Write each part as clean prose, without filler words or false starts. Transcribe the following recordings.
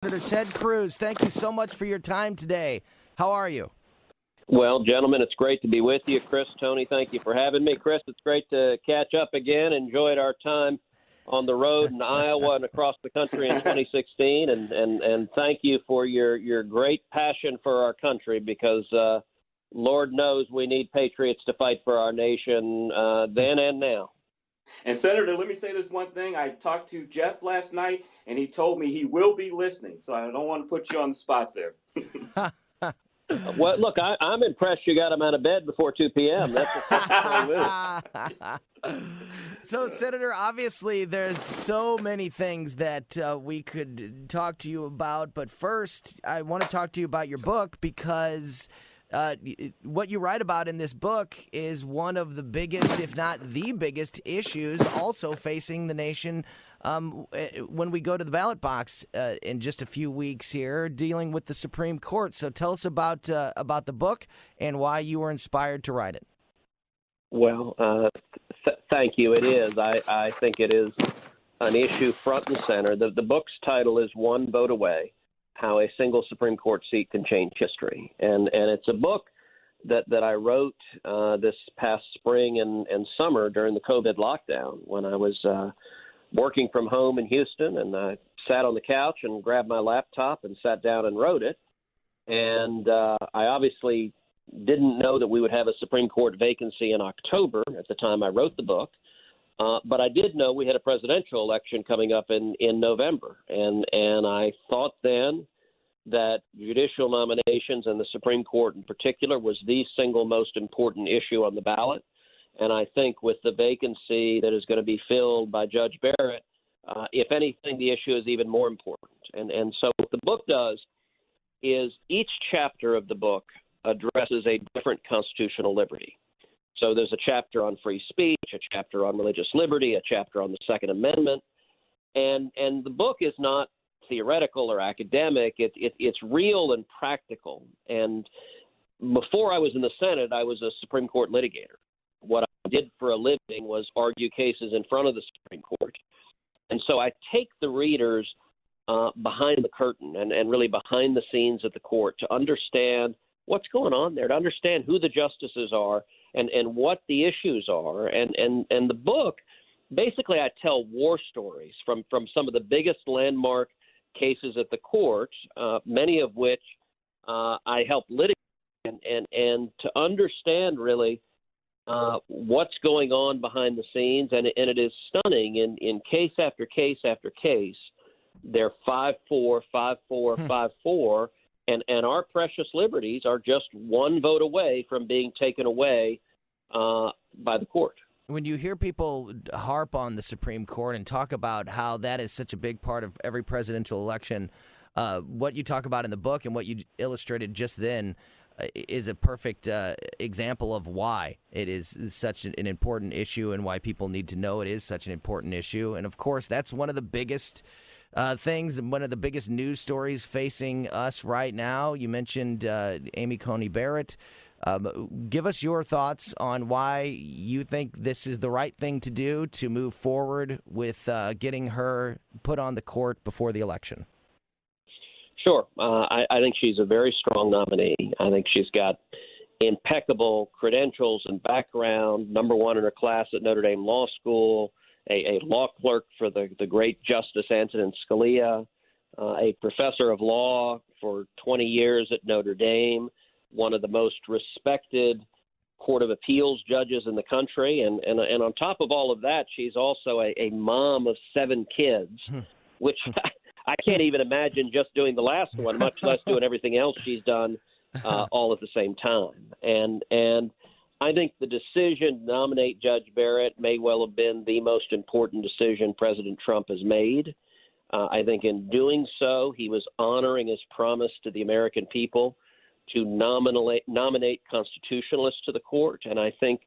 Senator Ted Cruz, thank you so much for your time today. How are you? Well, gentlemen, it's great to be with you. Chris, Tony, thank you for having me. Chris, it's great to catch up again. Enjoyed our time on the road in Iowa and across the country in 2016. And thank you for your great passion for our country because Lord knows we need patriots to fight for our nation then and now. And Senator, let me say this one thing. I talked to Jeff last night, and he told me he will be listening. So I don't want to put you on the spot there. Well, look, I'm impressed you got him out of bed before 2 p.m. That's a strong move. So, Senator, obviously there's so many things that we could talk to you about. But first, I want to talk to you about your book because what you write about in this book is one of the biggest, if not the biggest, issues also facing the nation when we go to the ballot box in just a few weeks here, dealing with the Supreme Court. So tell us about the book and why you were inspired to write it. Well, thank you. It is. I think it is an issue front and center. The book's title is One Vote Away: How a Single Supreme Court Seat Can Change History. And it's a book that I wrote this past spring and summer during the COVID lockdown when I was working from home in Houston, and I sat on the couch and grabbed my laptop and sat down and wrote it. And I obviously didn't know that we would have a Supreme Court vacancy in October at the time I wrote the book. But I did know we had a presidential election coming up in November. And I thought then that judicial nominations and the Supreme Court in particular was the single most important issue on the ballot. And I think with the vacancy that is going to be filled by Judge Barrett, if anything, the issue is even more important. And so what the book does is each chapter of the book addresses a different constitutional liberty. So there's a chapter on free speech, a chapter on religious liberty, a chapter on the Second Amendment. And the book is not theoretical or academic. It's real and practical. And before I was in the Senate, I was a Supreme Court litigator. What I did for a living was argue cases in front of the Supreme Court. And so I take the readers behind the curtain and really behind the scenes at the court to understand what's going on there, to understand who the justices are and what the issues are. And the book, basically I tell war stories from some of the biggest landmark cases at the court, many of which I helped litigate, and to understand really what's going on behind the scenes. And it is stunning in case after case after case. They're 5-4, 5-4, 5-4, and our precious liberties are just one vote away from being taken away by the court. When you hear people harp on the Supreme Court and talk about how that is such a big part of every presidential election, what you talk about in the book and what you illustrated just then is a perfect example of why it is such an important issue and why people need to know it is such an important issue. And, of course, that's one of the biggest things and one of the biggest news stories facing us right now. You mentioned Amy Coney Barrett. Give us your thoughts on why you think this is the right thing to do to move forward with getting her put on the court before the election. Sure. I think she's a very strong nominee. I think she's got impeccable credentials and background, number one in her class at Notre Dame Law School, a law clerk for the great Justice Antonin Scalia, a professor of law for 20 years at Notre Dame, one of the most respected Court of Appeals judges in the country. And on top of all of that, she's also a mom of 7 kids, which I can't even imagine just doing the last one, much less doing everything else she's done all at the same time. And I think the decision to nominate Judge Barrett may well have been the most important decision President Trump has made. I think in doing so, he was honoring his promise to the American people to nominate constitutionalists to the court. And I think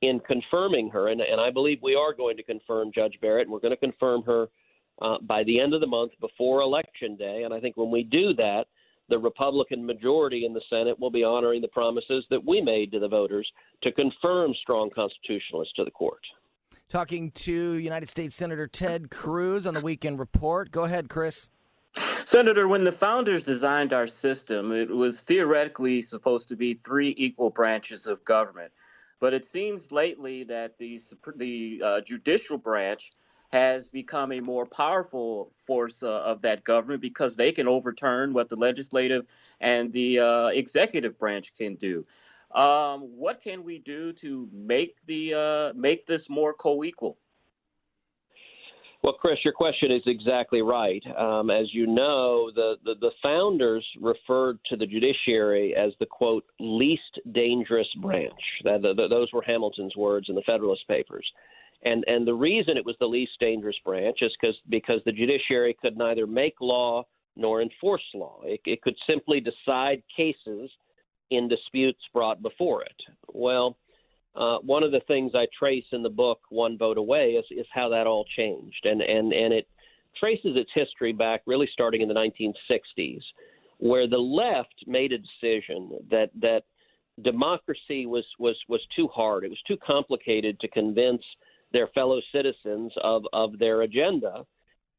in confirming her, and I believe we are going to confirm Judge Barrett, and we're going to confirm her by the end of the month before Election Day. And I think when we do that, the Republican majority in the Senate will be honoring the promises that we made to the voters to confirm strong constitutionalists to the court. Talking to United States Senator Ted Cruz on the Weekend Report. Go ahead, Chris. Senator, when the founders designed our system, it was theoretically supposed to be three equal branches of government. But it seems lately that the judicial branch has become a more powerful force of that government because they can overturn what the legislative and the executive branch can do. What can we do to make this more co-equal? Well, Chris, your question is exactly right. As you know, the founders referred to the judiciary as the, quote, least dangerous branch. Those were Hamilton's words in the Federalist Papers. And the reason it was the least dangerous branch is because the judiciary could neither make law nor enforce law. It could simply decide cases in disputes brought before it. Well, one of the things I trace in the book, One Vote Away, is how that all changed. And it traces its history back really starting in the 1960s, where the left made a decision that democracy was too hard. It was too complicated to convince their fellow citizens of their agenda.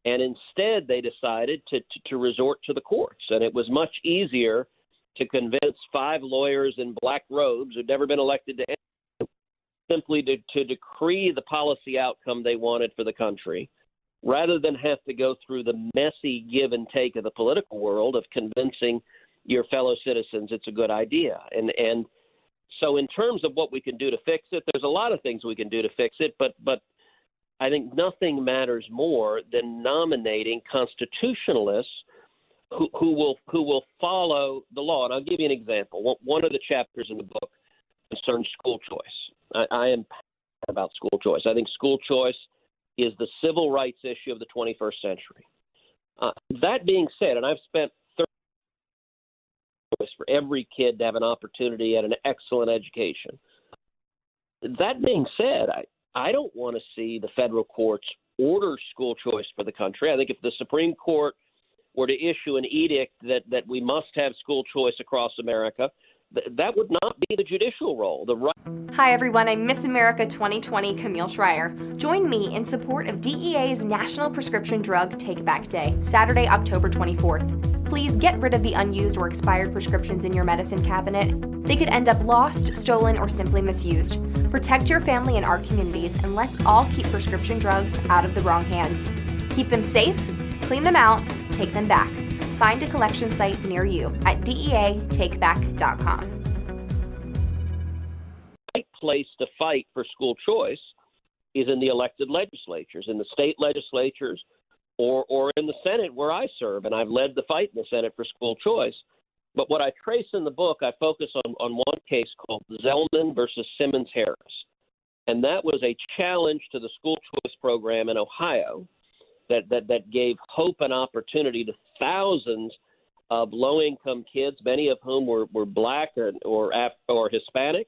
And instead, they decided to resort to the courts. And it was much easier to convince 5 lawyers in black robes who'd never been elected to simply to decree the policy outcome they wanted for the country, rather than have to go through the messy give and take of the political world of convincing your fellow citizens it's a good idea. And so in terms of what we can do to fix it, there's a lot of things we can do to fix it, but I think nothing matters more than nominating constitutionalists who will follow the law. And I'll give you an example. One of the chapters in the book concerns school choice. I am passionate about school choice. I think school choice is the civil rights issue of the 21st century. That being said, and I've spent 30 years for every kid to have an opportunity at an excellent education. That being said, I don't want to see the federal courts order school choice for the country. I think if the Supreme Court were to issue an edict that we must have school choice across America, that would not be the judicial role. Hi everyone, I'm Miss America 2020 Camille Schreier. Join me in support of DEA's National Prescription Drug Take Back Day, Saturday, October 24th. Please get rid of the unused or expired prescriptions in your medicine cabinet. They could end up lost, stolen, or simply misused. Protect your family and our communities, and let's all keep prescription drugs out of the wrong hands. Keep them safe, clean them out, take them back. Find a collection site near you at deatakeback.com. The right place to fight for school choice is in the elected legislatures, in the state legislatures, or in the Senate where I serve, and I've led the fight in the Senate for school choice. But what I trace in the book, I focus on one case called Zellman versus Simmons-Harris, and that was a challenge to the school choice program in Ohio that gave hope and opportunity to thousands of low-income kids, many of whom were black or Hispanic,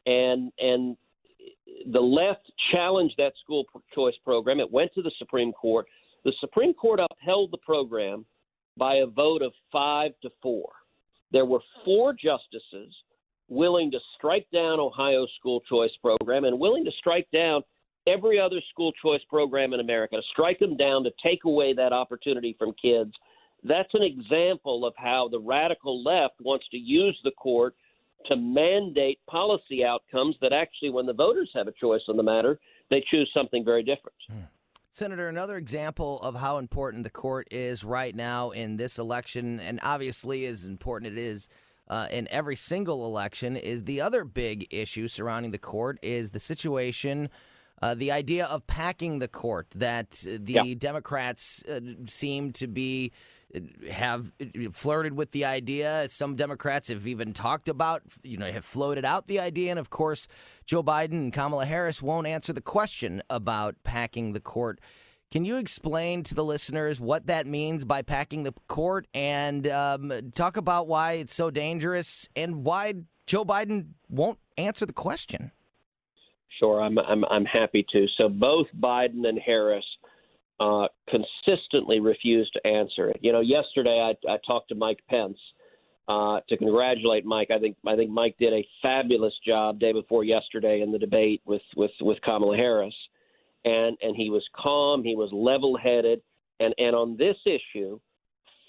and the left challenged that school choice program. It went to the Supreme Court. The Supreme Court upheld the program by a vote of 5-4. There were 4 justices willing to strike down Ohio's school choice program and willing to strike down every other school choice program in America, to strike them down, to take away that opportunity from kids. That's an example of how the radical left wants to use the court to mandate policy outcomes that actually, when the voters have a choice on the matter, they choose something very different. Senator, another example of how important the court is right now in this election, and obviously as important it is in every single election, is the other big issue surrounding the court is the situation, the idea of packing the court, that the Democrats seem to have flirted with the idea. Some Democrats have even talked about, have floated out the idea. And of course, Joe Biden and Kamala Harris won't answer the question about packing the court. Can you explain to the listeners what that means by packing the court, and talk about why it's so dangerous and why Joe Biden won't answer the question? Sure, I'm happy to. So both Biden and Harris consistently refused to answer it. Yesterday I talked to Mike Pence to congratulate Mike. I think Mike did a fabulous job day before yesterday in the debate with Kamala Harris, and he was calm, he was level-headed, and on this issue,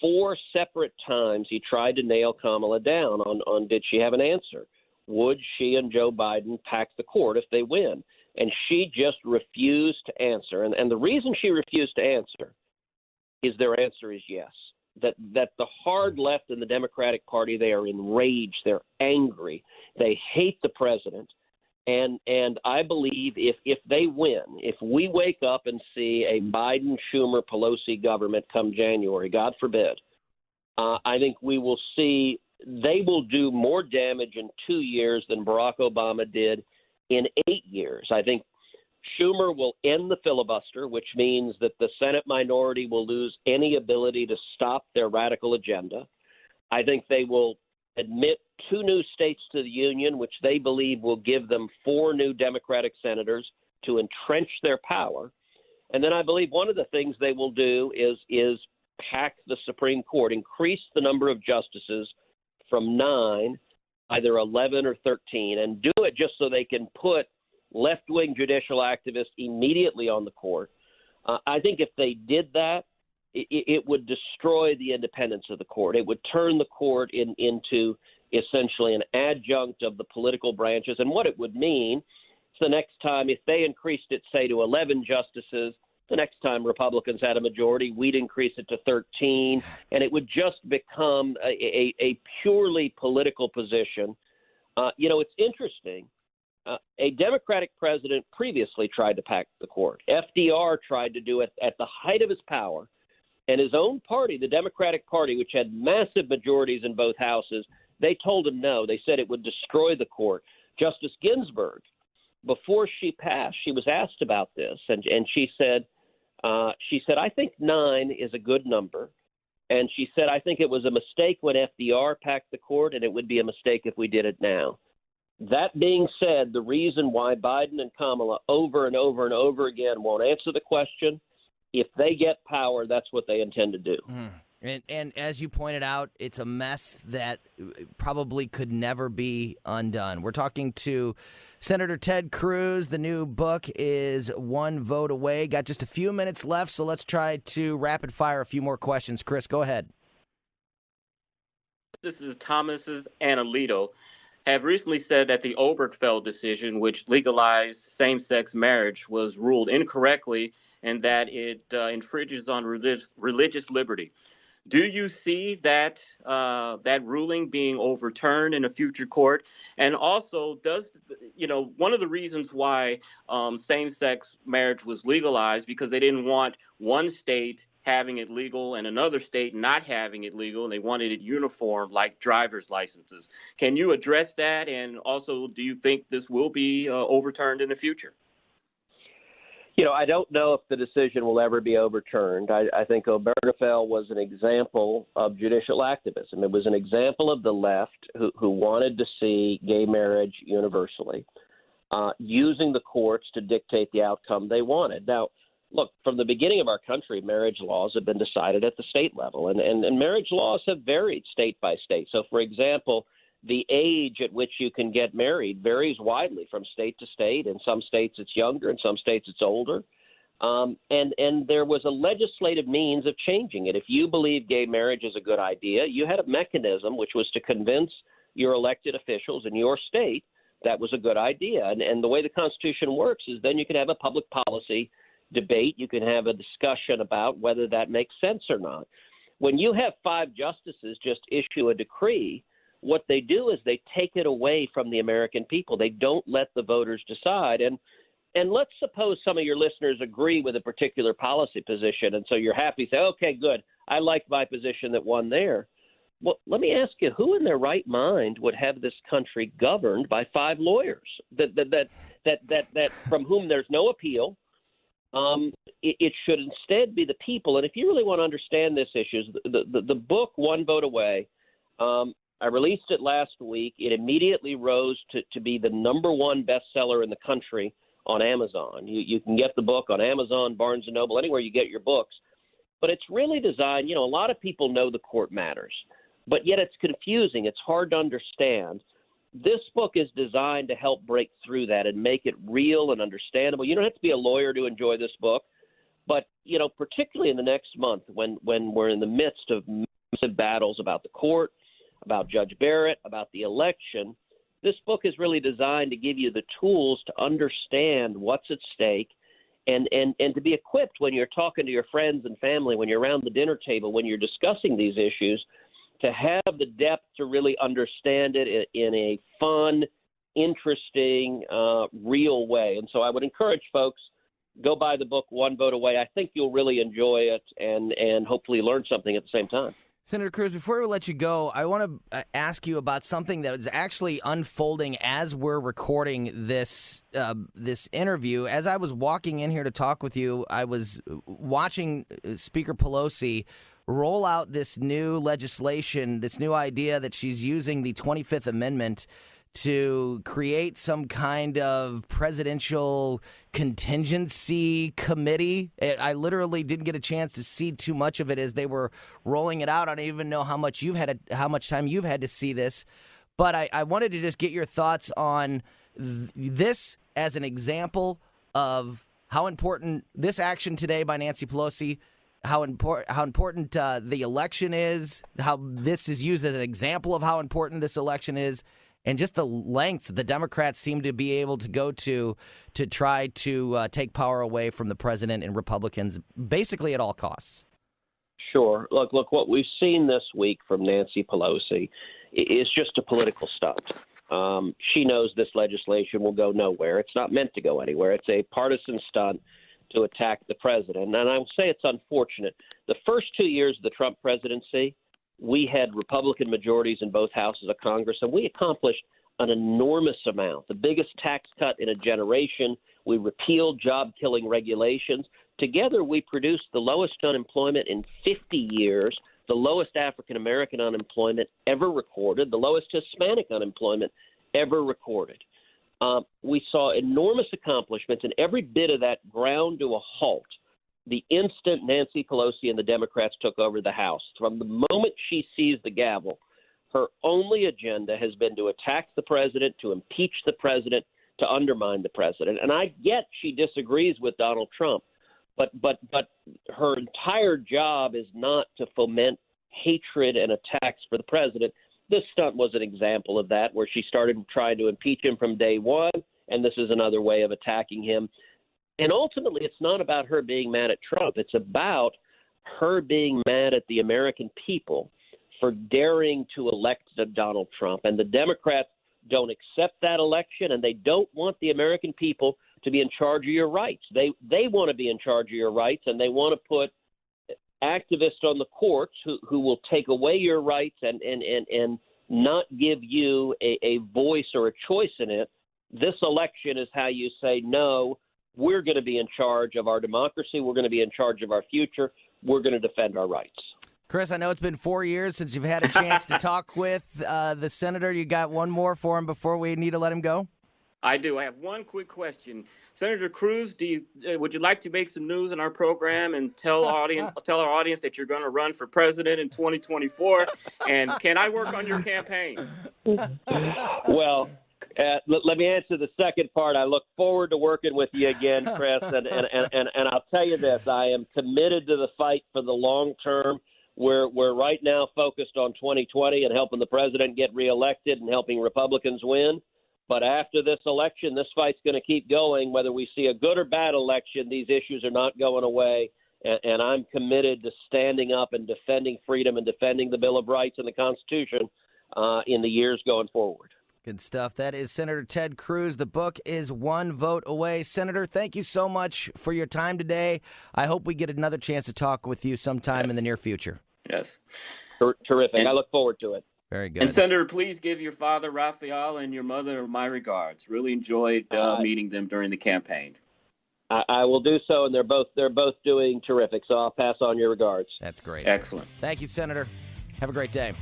4 separate times he tried to nail Kamala down on did she have an answer? Would she and Joe Biden pack the court if they win? And she just refused to answer. And the reason she refused to answer is their answer is yes. That the hard left in the Democratic Party, they are enraged. They're angry. They hate the president. And I believe if they win, if we wake up and see a Biden, Schumer, Pelosi government come January, God forbid, I think we will see they will do more damage in 2 years than Barack Obama did in 8 years. I think Schumer will end the filibuster, which means that the Senate minority will lose any ability to stop their radical agenda. I think they will admit 2 new states to the union, which they believe will give them 4 new Democratic senators to entrench their power. And then I believe one of the things they will do is pack the Supreme Court, increase the number of justices from 9, either 11 or 13, and do it just so they can put left-wing judicial activists immediately on the court. I think if they did that, it would destroy the independence of the court. It would turn the court into essentially an adjunct of the political branches. And what it would mean is the next time, if they increased it, say, to 11 justices, the next time Republicans had a majority, we'd increase it to 13, and it would just become a purely political position. It's interesting. A Democratic president previously tried to pack the court. FDR tried to do it at the height of his power. And his own party, the Democratic Party, which had massive majorities in both houses, they told him no. They said it would destroy the court. Justice Ginsburg, before she passed, she was asked about this, and she said, I think 9 is a good number. And she said, I think it was a mistake when FDR packed the court, and it would be a mistake if we did it now. That being said, the reason why Biden and Kamala over and over and over again won't answer the question, if they get power, that's what they intend to do. And as you pointed out, it's a mess that probably could never be undone. We're talking to Senator Ted Cruz. The new book is One Vote Away. Got just a few minutes left, so let's try to rapid fire a few more questions. Chris, go ahead. This is Thomas's Analito. Have recently said that the Obergefell decision, which legalized same-sex marriage, was ruled incorrectly and that it infringes on religious liberty. Do you see that that ruling being overturned in a future court? And also, one of the reasons why same-sex marriage was legalized because they didn't want one state having it legal and another state not having it legal, and they wanted it uniform like driver's licenses. Can you address that? And also, do you think this will be overturned in the future? I don't know if the decision will ever be overturned. I think Obergefell was an example of judicial activism. It was an example of the left who wanted to see gay marriage universally, using the courts to dictate the outcome they wanted. Now, look, from the beginning of our country, marriage laws have been decided at the state level, and marriage laws have varied state by state. So, for example, the age at which you can get married varies widely from state to state. In some states it's younger, in some states it's older. And there was a legislative means of changing it. If you believe gay marriage is a good idea, you had a mechanism which was to convince your elected officials in your state that was a good idea. And the way the Constitution works is then you can have a public policy debate. You can have a discussion about whether that makes sense or not. When you have 5 justices just issue a decree, what they do is they take it away from the American people. They don't let the voters decide. And let's suppose some of your listeners agree with a particular policy position, and so you're happy to say, okay, good, I like my position that won there. Well, let me ask you, who in their right mind would have this country governed by 5 lawyers that from whom there's no appeal? It should instead be the people. And if you really want to understand this issue, the book One Vote Away, I released it last week. It immediately rose to be the #1 bestseller in the country on Amazon. You can get the book on Amazon, Barnes & Noble, anywhere you get your books. But it's really designed, a lot of people know the court matters, but yet it's confusing. It's hard to understand. This book is designed to help break through that and make it real and understandable. You don't have to be a lawyer to enjoy this book. But, particularly in the next month when we're in the midst of extensive battles about the court, about Judge Barrett, about the election. This book is really designed to give you the tools to understand what's at stake and to be equipped when you're talking to your friends and family, when you're around the dinner table, when you're discussing these issues, to have the depth to really understand it in a fun, interesting, real way. And so I would encourage folks, go buy the book, One Vote Away. I think you'll really enjoy it and hopefully learn something at the same time. Senator Cruz, before we let you go, I want to ask you about something that is actually unfolding as we're recording this interview. As I was walking in here to talk with you, I was watching Speaker Pelosi roll out this new legislation, this new idea that she's using the 25th Amendment to create some kind of presidential contingency committee. I literally didn't get a chance to see too much of it as they were rolling it out. I don't even know how much time you've had to see this, but I wanted to just get your thoughts on this as an example of how important this action today by Nancy Pelosi, how important the election is, how this is used as an example of how important this election is, and just the lengths the Democrats seem to be able to go to try to take power away from the president and Republicans, basically at all costs. Sure. Look, what we've seen this week from Nancy Pelosi is just a political stunt. She knows this legislation will go nowhere. It's not meant to go anywhere. It's a partisan stunt to attack the president. And I will say it's unfortunate. The first 2 years of the Trump presidency, we had Republican majorities in both houses of Congress, and we accomplished an enormous amount, the biggest tax cut in a generation. We repealed job-killing regulations. Together, we produced the lowest unemployment in 50 years, the lowest African-American unemployment ever recorded, the lowest Hispanic unemployment ever recorded. We saw enormous accomplishments, and every bit of that ground to a halt the instant Nancy Pelosi and the Democrats took over the House. From the moment she seized the gavel, her only agenda has been to attack the president, to impeach the president, to undermine the president. And I get she disagrees with Donald Trump, but her entire job is not to foment hatred and attacks for the president. This stunt was an example of that, where she started trying to impeach him from day one, and this is another way of attacking him. And ultimately, it's not about her being mad at Trump. It's about her being mad at the American people for daring to elect Donald Trump. And the Democrats don't accept that election, and they don't want the American people to be in charge of your rights. They want to be in charge of your rights, and they want to put activists on the courts who will take away your rights and not give you a voice or a choice in it. This election is how you say, no, we're going to be in charge of our democracy. We're going to be in charge of our future. We're going to defend our rights. Chris, I know it's been 4 years since you've had a chance to talk with the senator. You got one more for him before we need to let him go? I do. I have one quick question. Senator Cruz, would you like to make some news in our program and tell our audience that you're going to run for president in 2024? And can I work on your campaign? Well, let me answer the second part. I look forward to working with you again, Chris. And I'll tell you this: I am committed to the fight for the long term. We're right now focused on 2020 and helping the president get reelected and helping Republicans win. But after this election, this fight's going to keep going. Whether we see a good or bad election, these issues are not going away. And I'm committed to standing up and defending freedom and defending the Bill of Rights and the Constitution in the years going forward. Good stuff. That is Senator Ted Cruz. The book is One Vote Away. Senator, thank you so much for your time today. I hope we get another chance to talk with you sometime in the near future. Yes. Terrific. I look forward to it. Very good. And Senator, please give your father, Raphael, and your mother my regards. Really enjoyed meeting them during the campaign. I will do so, and they're both doing terrific, so I'll pass on your regards. That's great. Excellent. Thank you, Senator. Have a great day.